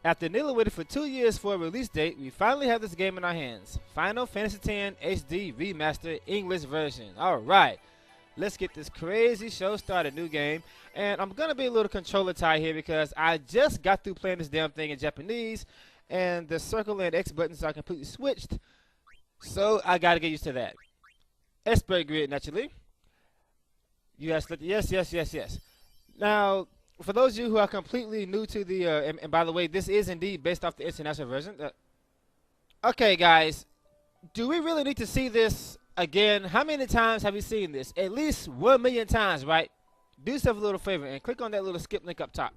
After nearly waiting for 2 years for a release date, we finally have this game in our hands. Final Fantasy X HD Remaster English version. Alright, let's get this crazy show started. New game. And I'm going to be a little controller tie here because I just got through playing this damn thing in Japanese. And the circle and X buttons are completely switched. So I got to get used to that. Expert grid, naturally. You have selected yes, yes, yes, yes. Now, for those of you who are completely new to the, and by the way, this is indeed based off the international version. Okay, guys, do we really need to see this again? How many times have you seen this? At least 1,000,000 times, right? Do yourself a little favor and click on that little skip link up top.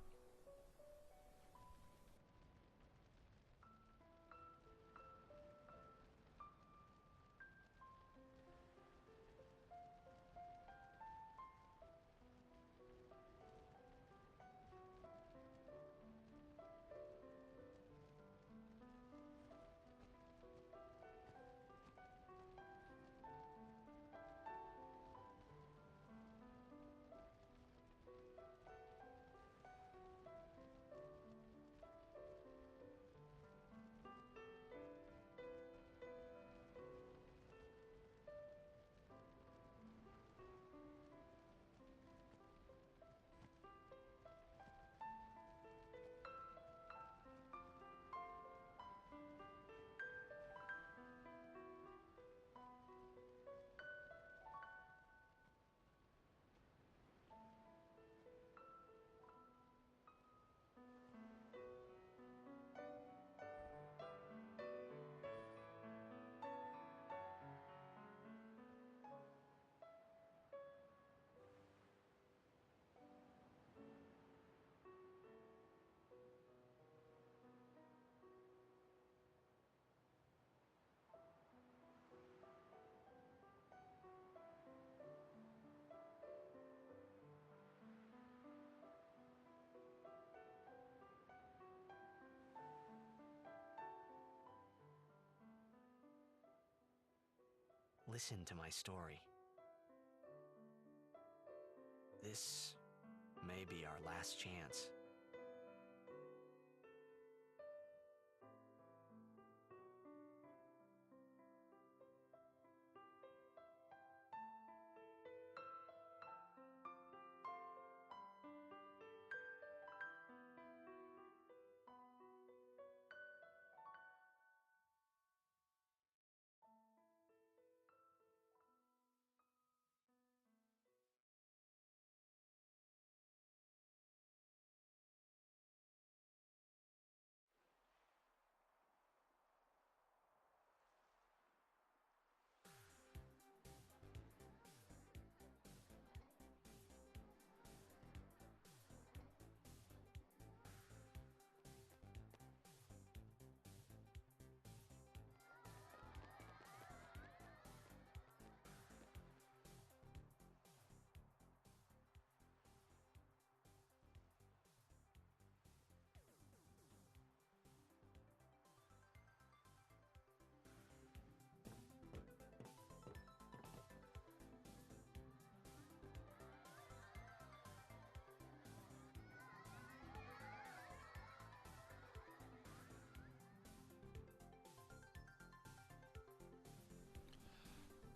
Listen to my story. This may be our last chance.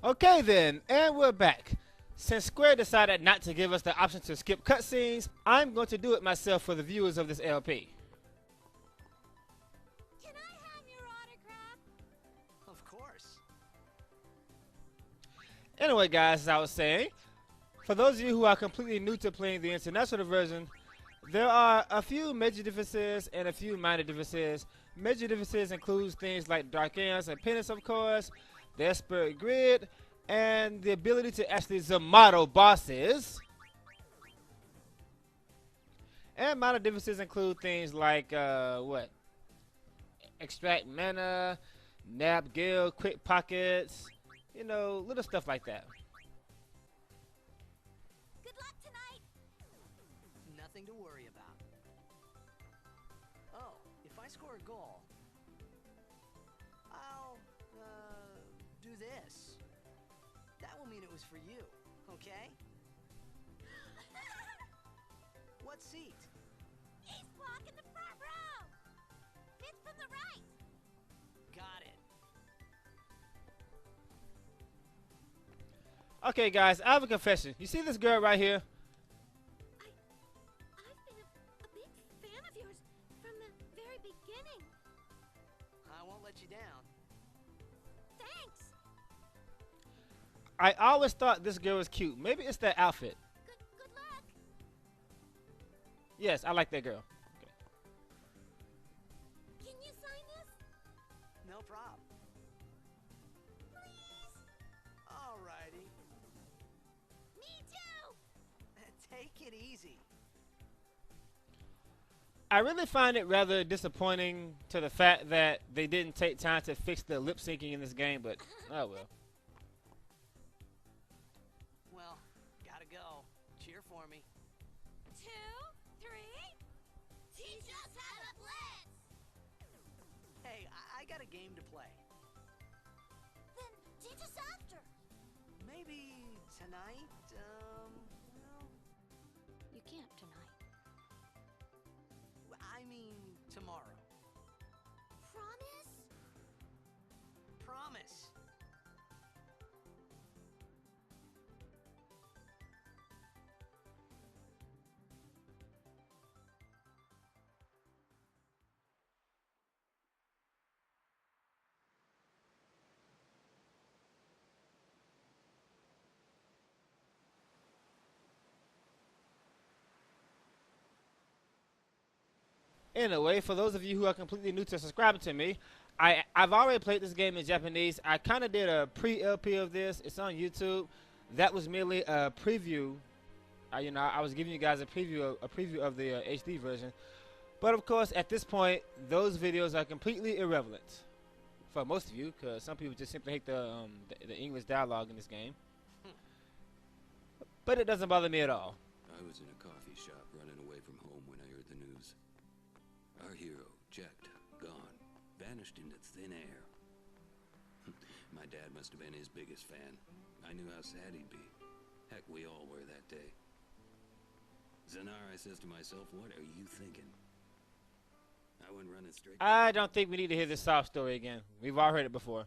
Okay then, and we're back. Since Square decided not to give us the option to skip cutscenes, I'm going to do it myself for the viewers of this LP. Can I have your autograph? Of course. Anyway, guys, as I was saying, for those of you who are completely new to playing the international version, there are a few major differences and a few minor differences. Major differences include things like Dark Ends and Penance, of course, the Expert Grid, and the ability to actually Zamato bosses. And minor differences include things like, Extract mana, nap guild, quick pockets, you know, little stuff like that. Good luck tonight. Nothing to worry about. Oh, if I score a goal, I'll, do this. That will mean it was for you, okay? What seat? He's blocking the front row. Okay, guys, I have a confession. You see this girl right here? I've been a big fan of yours from the very beginning. I won't let you down. Thanks. I always thought this girl was cute. Maybe it's that outfit. Good luck. Yes, I like that girl. Okay. Can you sign this? No problem. Please. Alrighty. Me too. Take it easy. I really find it rather disappointing to the fact that they didn't take time to fix the lip syncing in this game, but oh well. Well, gotta go. Cheer for me. 2, 3. Teach us how to blitz. Hey, I got a game to play. Then teach us after. Maybe tonight? Well, You can't tonight. I mean tomorrow. Promise? Promise. Anyway, for those of you who are completely new to subscribing to me, I've already played this game in Japanese. I kind of did a pre-LP of this. It's on YouTube. That was merely a preview. You know, I was giving you guys a preview of the HD version. But of course, at this point, those videos are completely irrelevant for most of you, because some people just simply hate the English dialogue in this game. But it doesn't bother me at all. I was in a coffee shop running away from home when I heard the news. Our hero, checked, gone, vanished into thin air. My dad must have been his biggest fan. I knew how sad he'd be. Heck, we all were that day. Zanar, I says to myself, what are you thinking? I went running straight. I don't think we need to hear this sob story again. We've all heard it before.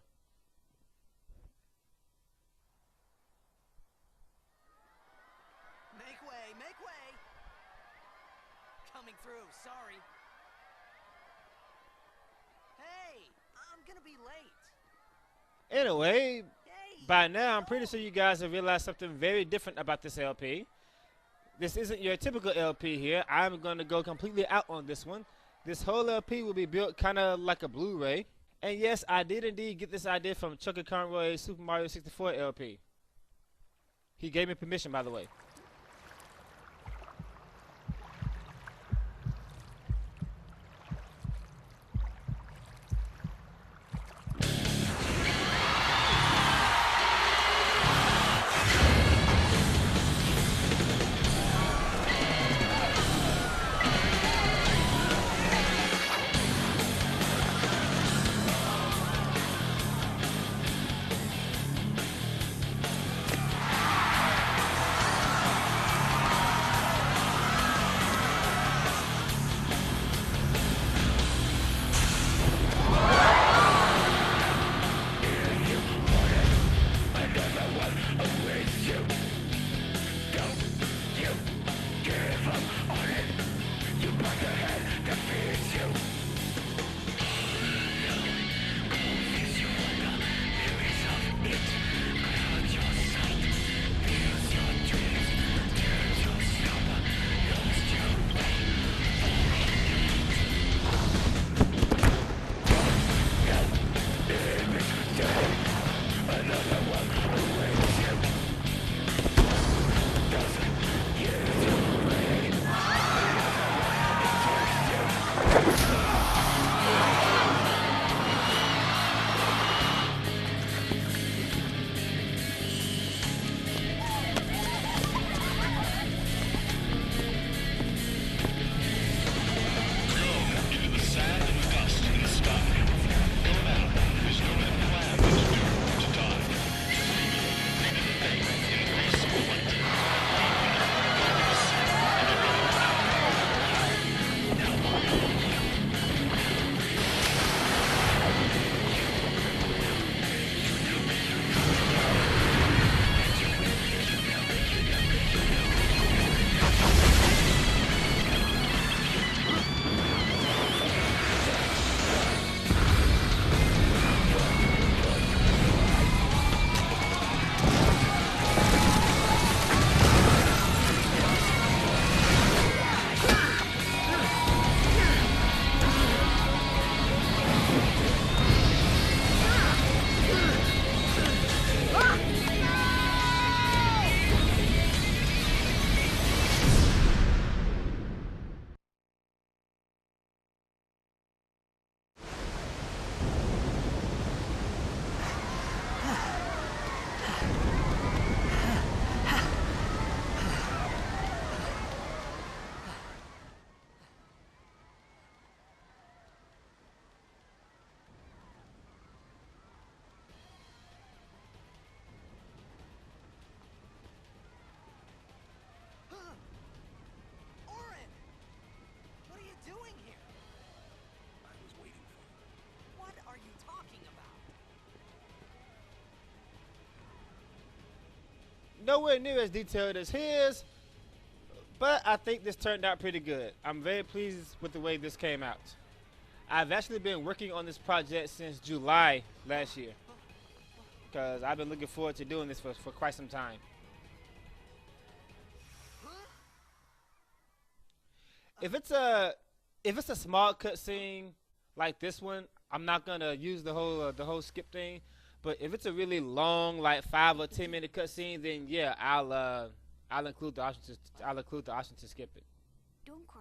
Make way, make way. Coming through, sorry. Hey, I'm gonna be late. Anyway, Hey. by now I'm pretty sure you guys have realized something very different about this LP. This isn't your typical LP here. I'm going to go completely out on this one. This whole LP will be built kind of like a Blu-ray. And yes, I did indeed get this idea from Chucky Conroy's Super Mario 64 LP. He gave me permission, by the way. nowhere near as detailed as his, but I think this turned out pretty good. I'm very pleased with the way this came out. I've actually been working on this project since July last year, because I've been looking forward to doing this for quite some time. If it's a small cutscene like this one, I'm not gonna use the whole skip thing. But if it's a really long, like 5 or 10 minute cutscene, then yeah, I'll include the option to skip it. Don't cry.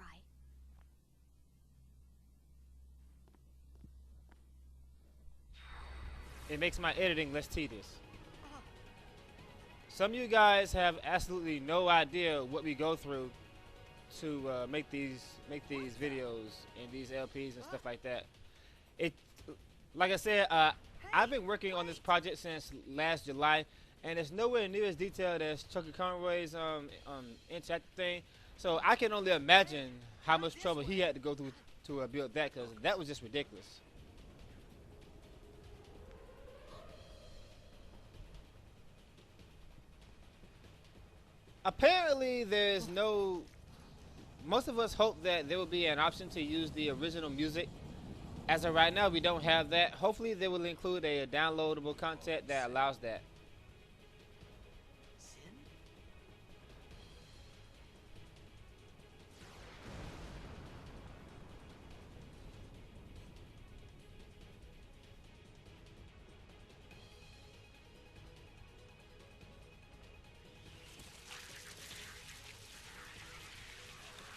It makes my editing less tedious. Some of you guys have absolutely no idea what we go through to make these videos and these LPs and stuff like that. Like I said, I've been working on this project since last July, and it's nowhere near as detailed as Chucky Conroy's interactive thing. So I can only imagine how much trouble he had to go through to build that, because that was just ridiculous. Apparently, there's no. Most of us hope that there will be an option to use the original music. As of right now, we don't have that. Hopefully, they will include a downloadable content that allows that.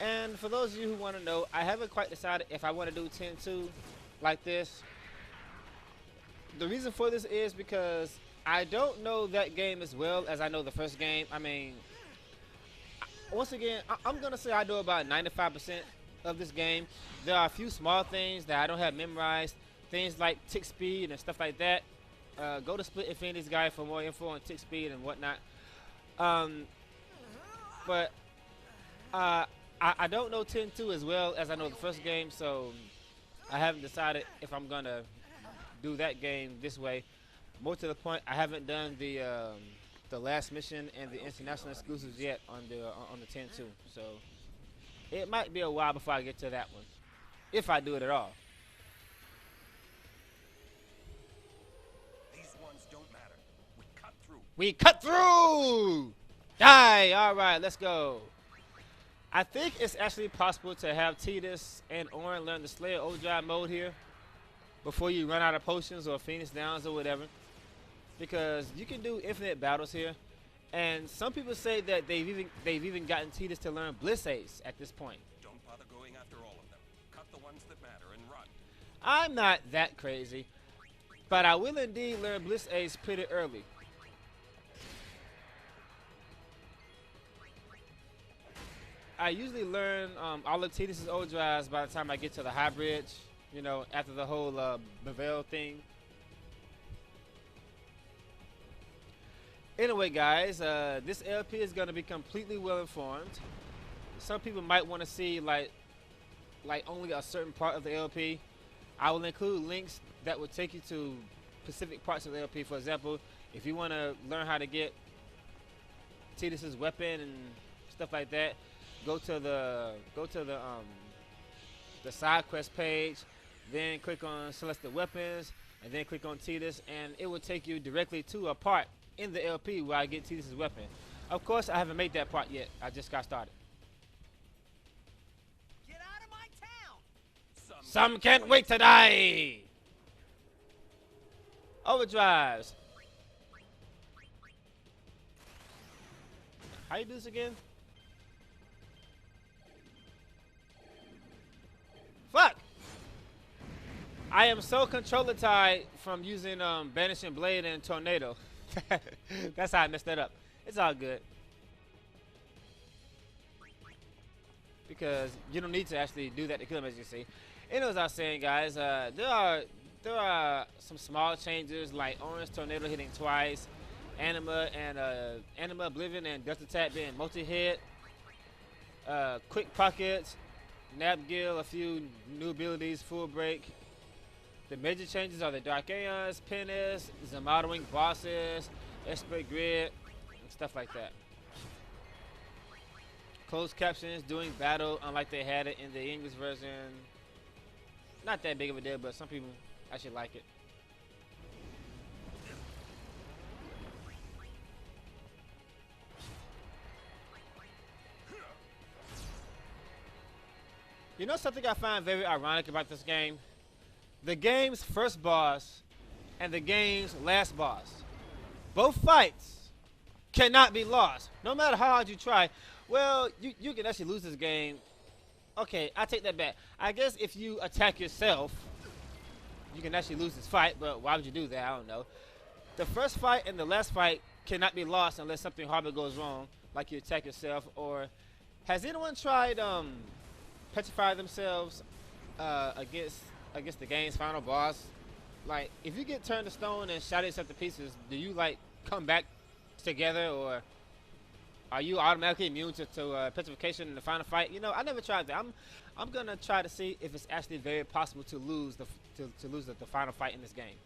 And for those of you who want to know, I haven't quite decided if I want to do 10-2 like this. The reason for this is because I don't know that game as well as I know the first game. I mean, once again, I'm going to say I know about 95% of this game. There are a few small things that I don't have memorized. Things like tick speed and stuff like that. Go to Split Infinity's guide for more info on tick speed and whatnot. I don't know 10-2 as well as I know the first game, so I haven't decided if I'm going to do that game this way. More to the point, I haven't done the last mission and the international exclusives yet on the 10-2, so it might be a while before I get to that one, if I do it at all. These ones don't matter. We cut through. We cut through! Die! Alright, let's go. I think it's actually possible to have Tidus and Orin learn the Slayer Overdrive mode here before you run out of potions or Phoenix Downs or whatever, because you can do infinite battles here, and some people say that they've even gotten Tidus to learn Blitz Ace at this point. Don't bother going after all of them. Cut the ones that matter and run. I'm not that crazy, but I will indeed learn Blitz Ace pretty early. I usually learn all of Tidus' Overdrives by the time I get to the High Bridge, you know, after the whole Bevel thing. Anyway, guys, this LP is going to be completely well informed. Some people might want to see like only a certain part of the LP. I will include links that will take you to specific parts of the LP. For example, if you want to learn how to get Tidus' weapon and stuff like that, go to the side quest page, then click on Celestial Weapons, and then click on Tidus, and it will take you directly to a part in the LP where I get Tidus' weapon. Of course, I haven't made that part yet. I just got started. Get out of my town! Some can't wait to die! Overdrives. How you do this again? Fuck! I am so controller tied from using Banishing Blade and Tornado. That's how I messed that up. It's all good. Because you don't need to actually do that to kill him, as you see. And as I was saying, guys, there are some small changes like Orange Tornado hitting twice, Anima Oblivion and Dust Attack being multi-hit, Quick Pockets, Nabgil, a few new abilities, Full Break. The major changes are the Dark Aeons, Penis, Zamottering bosses, Expert Grid, stuff like that. Closed captions doing battle, unlike they had it in the English version. Not that big of a deal, but some people actually like it. You know something I find very ironic about this game? The game's first boss and the game's last boss. Both fights cannot be lost, no matter how hard you try. Well, you can actually lose this game. Okay, I take that back. I guess if you attack yourself, you can actually lose this fight, but why would you do that? I don't know. The first fight and the last fight cannot be lost unless something horrible goes wrong, like you attack yourself. Or has anyone tried petrify themselves against the game's final boss? Like, if you get turned to stone and shot yourself to pieces, do you like come back together, or are you automatically immune to petrification in the final fight? You know, I never tried that. I'm gonna try to see if it's actually very possible to lose the final fight in this game.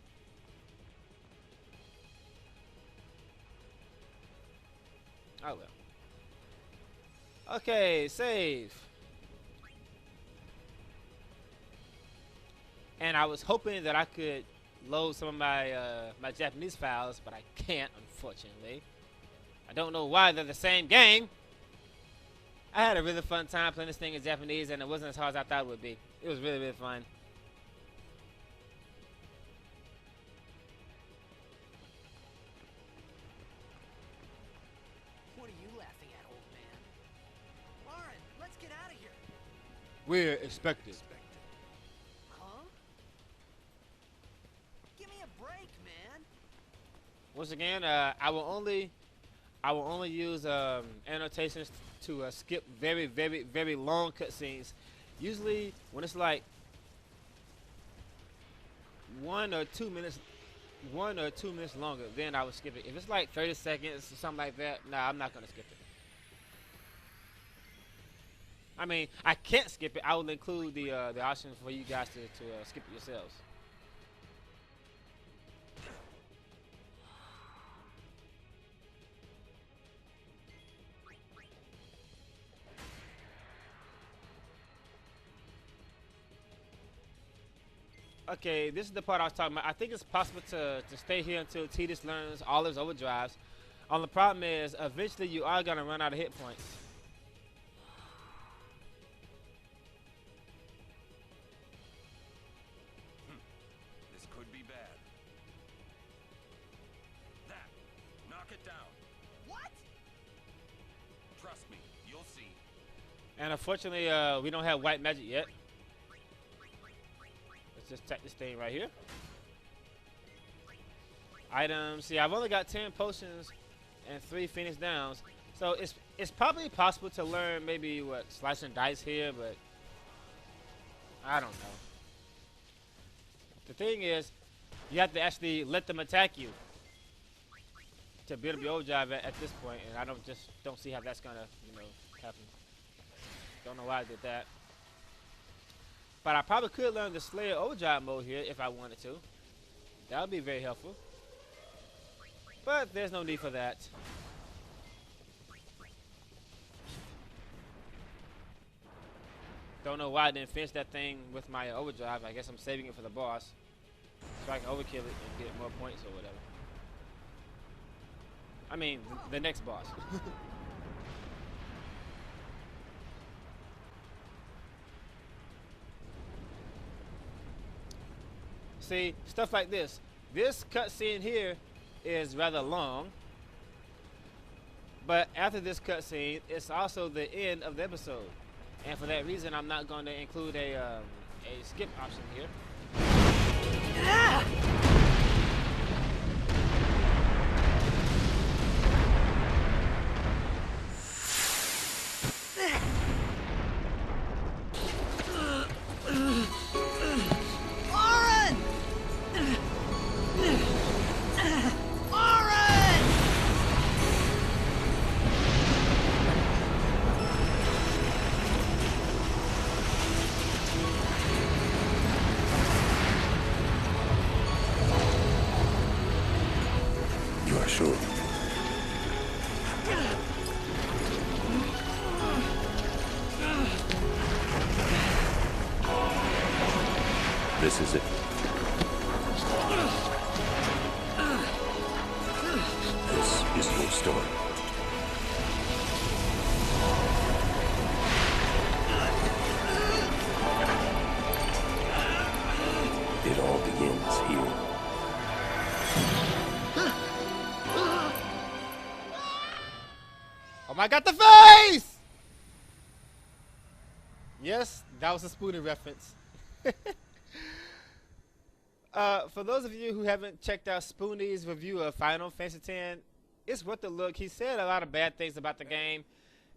Oh well. Okay, save. And I was hoping that I could load some of my my Japanese files, but I can't, unfortunately. I don't know why they're the same game. I had a really fun time playing this thing in Japanese, and it wasn't as hard as I thought it would be. It was really, really fun. What are you laughing at, old man? Lauren, let's get out of here. We're expected. Huh? Give me a break, man. Once again, I will only use annotations to skip very, very, very long cutscenes. Usually, when it's like 1 or 2 minutes longer, then I would skip it. If it's like 30 seconds or something like that, nah, I'm not gonna skip it. I mean, I can't skip it. I will include the option for you guys to skip it yourselves. Okay, this is the part I was talking about. I think it's possible to stay here until Tidus learns all his overdrives. Only problem is, eventually you are going to run out of hit points. This could be bad. That. Knock it down. What? Trust me, you'll see. And unfortunately, we don't have white magic yet. Let's just check this thing right here. Items. See, I've only got 10 potions and 3 Phoenix Downs. So it's probably possible to learn maybe what slice and dice here, but I don't know. The thing is, you have to actually let them attack you to build up your overdrive at this point, and I don't see how that's gonna happen. Don't know why I did that. But I probably could learn the Slayer overdrive mode here if I wanted to. That would be very helpful. But there's no need for that. Don't know why I didn't finish that thing with my overdrive. I guess I'm saving it for the boss, so I can overkill it and get more points or whatever. I mean, the next boss. See, stuff like this. This cutscene here is rather long, but after this cutscene, it's also the end of the episode, and for that reason, I'm not going to include a skip option here. You are sure? This is it. This is your story. It all begins here. Oh my god, the face! Yes, that was a Spoonie reference. For those of you who haven't checked out Spoonie's review of Final Fantasy X, it's worth a look. He said a lot of bad things about the game,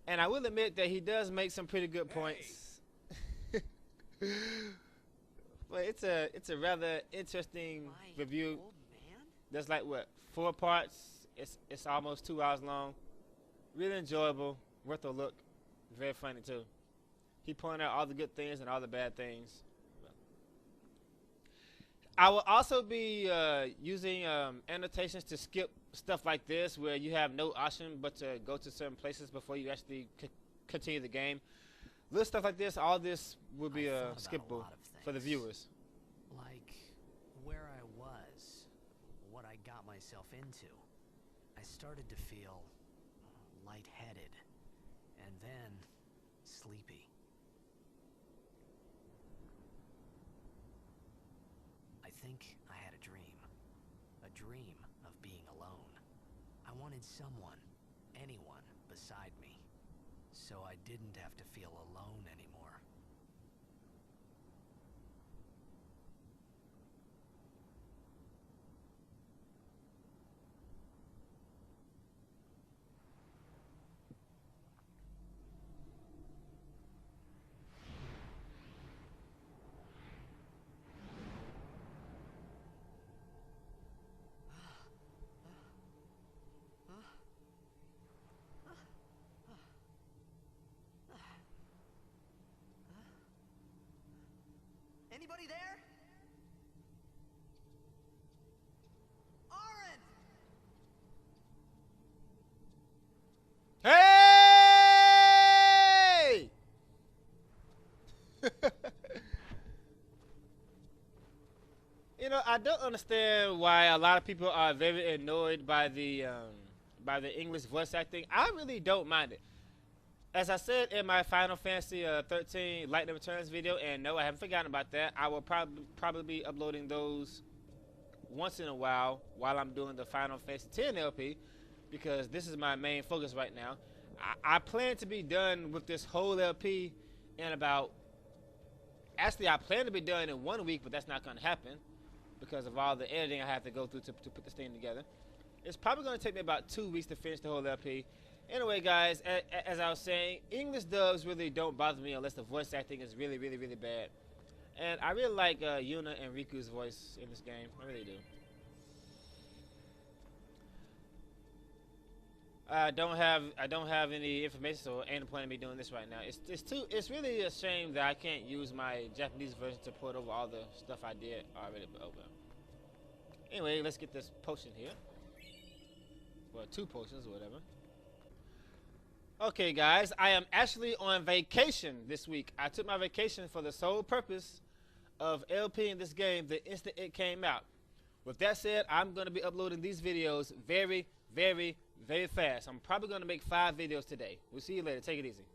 and I will admit that he does make some pretty good points. But it's a rather interesting review. Old man? There's like what, 4 parts. It's almost 2 hours long. Really enjoyable, worth a look. Very funny too. He pointed out all the good things and all the bad things. I will also be using annotations to skip stuff like this, where you have no option but to go to certain places before you actually continue the game. Little stuff like this, all this will be skippable for the viewers. Like where I was, what I got myself into. I started to feel lightheaded, and then sleepy. I think I had a dream of being alone. I wanted someone, anyone beside me, so I didn't have to feel alone anymore. Anybody there? Aaron! Hey! You know, I don't understand why a lot of people are very annoyed by the English voice acting. I really don't mind it. As I said in my Final Fantasy 13 Lightning Returns video, and no, I haven't forgotten about that. I will probably be uploading those once in a while I'm doing the Final Fantasy 10 LP, because this is my main focus right now. I plan to be done with this whole LP in about... Actually, I plan to be done in 1 week, but that's not going to happen because of all the editing I have to go through to put this thing together. It's probably going to take me about 2 weeks to finish the whole LP. Anyway, guys, as I was saying, English dubs really don't bother me unless the voice acting is really, really, really bad. And I really like Yuna and Riku's voice in this game. I really do. I don't have any information, so ain't no point in me doing this right now. It's really a shame that I can't use my Japanese version to port over all the stuff I did already over. Anyway, let's get this potion here. Well, 2 potions or whatever. Okay, guys, I am actually on vacation this week. I took my vacation for the sole purpose of LPing this game the instant it came out. With that said, I'm going to be uploading these videos very, very, very fast. I'm probably going to make 5 videos today. We'll see you later. Take it easy.